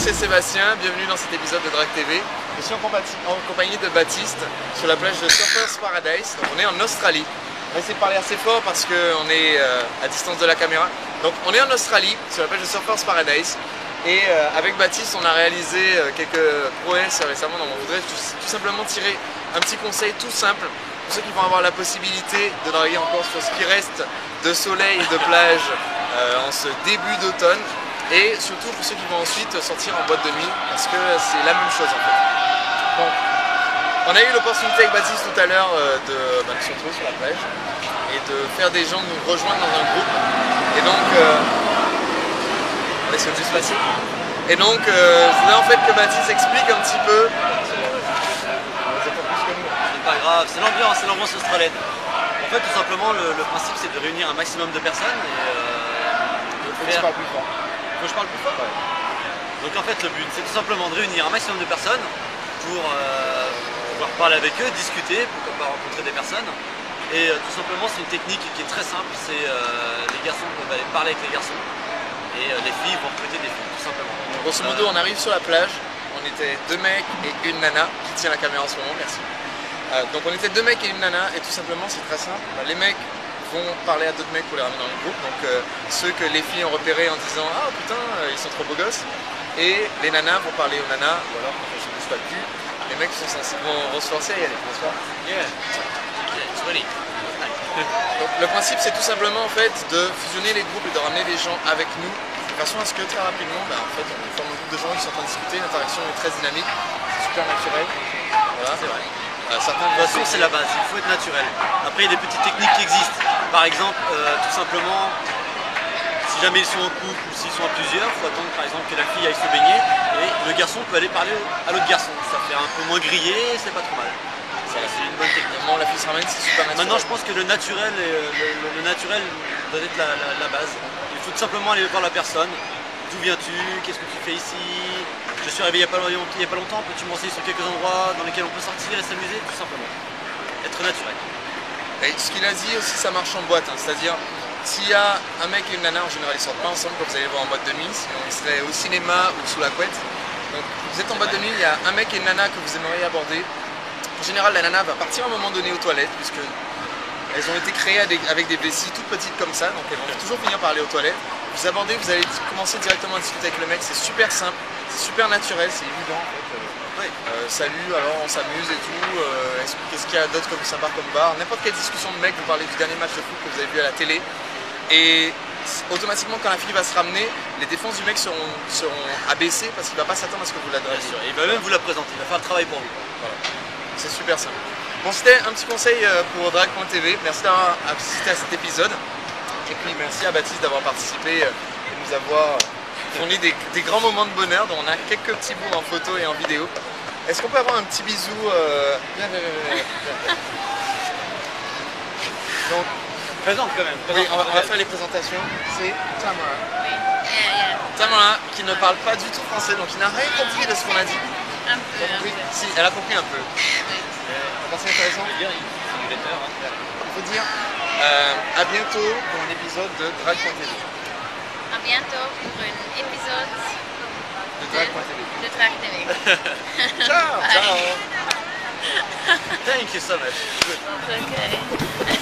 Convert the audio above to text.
c'est Sébastien, bienvenue dans cet épisode de Drag TV. Je suis en compagnie de Baptiste sur la plage de Surfers Paradise. Donc on est en Australie. On va essayer de parler assez fort parce qu'on est à distance de la caméra. Donc on est en Australie sur la plage de Surfers Paradise. Et avec Baptiste on a réalisé quelques prouesses récemment. Donc on voudrait tout simplement tirer un petit conseil tout simple pour ceux qui vont avoir la possibilité de draguer encore sur ce qui reste de soleil et de plage en ce début d'automne. Et surtout pour ceux qui vont ensuite sortir en boîte de nuit, parce que c'est la même chose en fait. Donc, on a eu l'opportunité avec Baptiste tout à l'heure de se retrouver sur la plage et de faire des gens nous rejoindre dans un groupe. Et donc, on laisse juste passer. Et donc, je voulais en fait que Baptiste explique un petit peu. C'est pas grave, c'est l'ambiance australienne. En fait, tout simplement, le principe c'est de réunir un maximum de personnes et de faire. Faut que je parle plus fort. Ouais. Donc en fait le but c'est tout simplement de réunir un maximum de personnes pour pouvoir parler avec eux, discuter, pourquoi pas rencontrer des personnes. Et tout simplement c'est une technique qui est très simple, c'est les garçons peuvent aller parler avec les garçons et les filles vont recruter des filles tout simplement. Grosso modo on arrive sur la plage, on était deux mecs et une nana qui tient la caméra en ce moment, merci. Donc on était deux mecs et une nana et tout simplement c'est très simple, les mecs vont parler à d'autres mecs pour les ramener dans le groupe, donc ceux que les filles ont repérés en disant ah putain ils sont trop beaux gosses, et les nanas vont parler aux nanas, ou alors quand je ne bouge pas le cul, les mecs vont se forcer à y aller, n'est-ce pas? Yeah, it's funny. Donc le principe c'est tout simplement en fait de fusionner les groupes et de ramener les gens avec nous, de façon à ce que très rapidement en fait on forme un groupe de gens qui sont en train de discuter, l'interaction est très dynamique, c'est super naturel, voilà. C'est vrai. De toute façon c'est la base, il faut être naturel. Après il y a des petites techniques qui existent. Par exemple, tout simplement, si jamais ils sont en couple ou s'ils sont à plusieurs, il faut attendre par exemple que la fille aille se baigner et le garçon peut aller parler à l'autre garçon. Ça fait un peu moins grillé, c'est pas trop mal. C'est une bonne technique. Maintenant la fille se ramène, c'est super naturel. Maintenant je pense que le naturel doit être la base. Il faut tout simplement aller voir la personne. D'où viens-tu? Qu'est-ce que tu fais ici? Je suis arrivé il n'y a pas longtemps, peux-tu m'enseigner sur quelques endroits dans lesquels on peut sortir et s'amuser? Tout simplement. Être naturel. Et ce qu'il a dit aussi ça marche en boîte, c'est-à-dire s'il y a un mec et une nana, en général ils sortent pas ensemble comme vous allez voir en boîte de nuit, sinon ils seraient au cinéma ou sous la couette. Donc vous êtes en boîte de nuit, il y a un mec et une nana que vous aimeriez aborder. En général la nana va partir à un moment donné aux toilettes puisque elles ont été créées avec des vessies toutes petites comme ça, donc elles vont toujours finir par aller aux toilettes. Vous abordez, vous allez commencer directement à discuter avec le mec, c'est super simple, c'est super naturel, c'est évident en fait. Salut, alors on s'amuse et tout, qu'est-ce qu'il y a d'autre comme sympa comme bar, n'importe quelle discussion de mec, vous parlez du dernier match de foot que vous avez vu à la télé et automatiquement quand la fille va se ramener, les défenses du mec seront abaissées parce qu'il ne va pas s'attendre à ce que vous la draguiez. Bien sûr, il va même vous la présenter, il va faire le travail pour vous. Voilà. C'est super simple. Bon, c'était un petit conseil pour Drag.tv, merci d'avoir assisté à cet épisode et puis merci à Baptiste d'avoir participé et nous avoir fourni des grands moments de bonheur dont on a quelques petits bouts en photo et en vidéo. Est-ce qu'on peut avoir un petit bisou Viens. Donc, présente quand même. Oui, on va faire les présentations. C'est Tamara. Tamara qui ne parle pas du tout français, donc il n'a rien compris de ce qu'on a dit. Un peu. Si, elle a compris un peu. C'est intéressant. Il faut dire à bientôt pour un épisode de Drag.tv. À bientôt pour un épisode de Drag.tv. de Drag TV. Ciao. Thank you so much. Good. Okay.